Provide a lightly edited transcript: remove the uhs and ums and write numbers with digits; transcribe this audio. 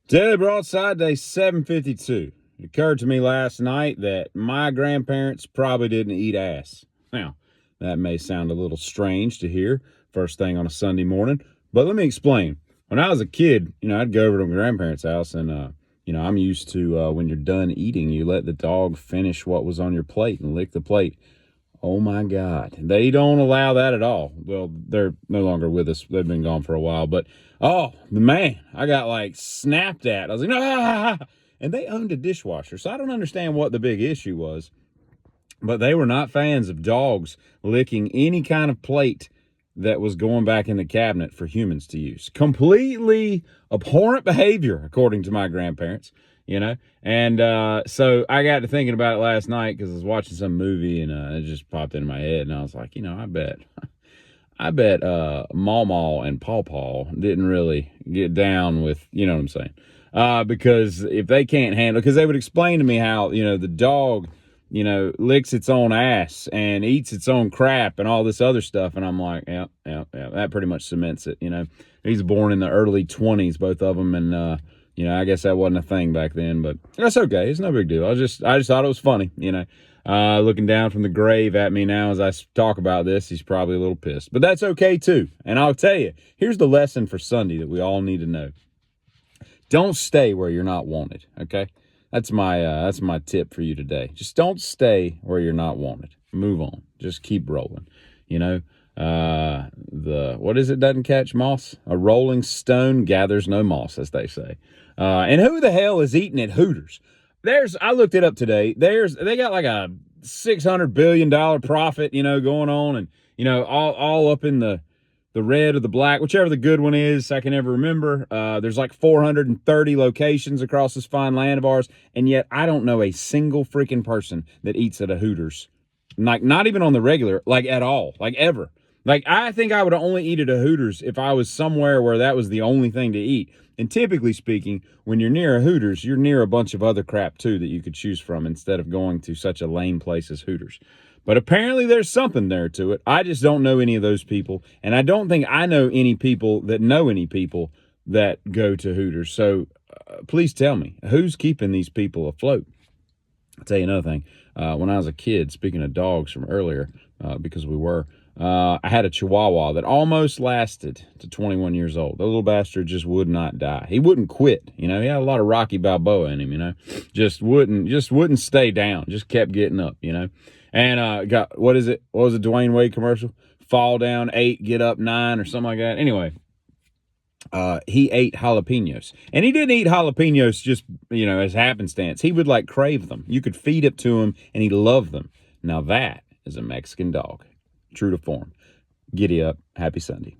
Daily Broadside, day 752. It occurred to me last night that my grandparents probably didn't eat ass. Now, that may sound a little strange to hear first thing on a Sunday morning, but let me explain. When I was a kid, I'd go over to my grandparents' house and, I'm used to when you're done eating, you let the dog finish what was on your plate and lick the plate. Oh my God. They don't allow that at all. Well, they're no longer with us. They've been gone for a while, but oh man, I got like snapped at. I was like, no, and they owned a dishwasher. So I don't understand what the big issue was, but they were not fans of dogs licking any kind of plate that was going back in the cabinet for humans to use. Completely abhorrent behavior, according to my grandparents, And so I got to thinking about it last night because I was watching some movie and it just popped into my head. And I was like, I bet Maw and Paw Paw didn't really get down with, you know what I'm saying? Because if they can't handle, because they would explain to me how, the dog, licks its own ass and eats its own crap and all this other stuff. And I'm like, yeah, that pretty much cements it. He's born in the early 20s, both of them. And, I guess that wasn't a thing back then, but that's okay. It's no big deal. I just thought it was funny, looking down from the grave at me now as I talk about this. He's probably a little pissed, but that's okay too. And I'll tell you, here's the lesson for Sunday that we all need to know. Don't stay where you're not wanted. Okay. That's my tip for you today. Just don't stay where you're not wanted. Move on. Just keep rolling. What is it doesn't catch moss? A rolling stone gathers no moss, as they say. And who the hell is eating at Hooters? I looked it up today. They got like a $600 billion profit, going on, and all up in the red or the black, whichever the good one is, I can never remember. There's like 430 locations across this fine land of ours, and yet I don't know a single freaking person that eats at a Hooters. Like, not even on the regular, like at all, like ever. Like, I think I would only eat at a Hooters if I was somewhere where that was the only thing to eat. And typically speaking, when you're near a Hooters, you're near a bunch of other crap too that you could choose from instead of going to such a lame place as Hooters. But apparently there's something there to it. I just don't know any of those people. And I don't think I know any people that know any people that go to Hooters. So please tell me, who's keeping these people afloat? I'll tell you another thing. When I was a kid, speaking of dogs from earlier, because we were, I had a Chihuahua that almost lasted to 21 years old. The little bastard just would not die. He wouldn't quit. He had a lot of Rocky Balboa in him, just wouldn't stay down. Just kept getting up, And what was a Dwayne Wade commercial? Fall down 8, get up 9 or something like that. Anyway, he ate jalapenos. And he didn't eat jalapenos just, as happenstance. He would like crave them. You could feed it to him and he loved them. Now that is a Mexican dog. True to form. Giddy up. Happy Sunday.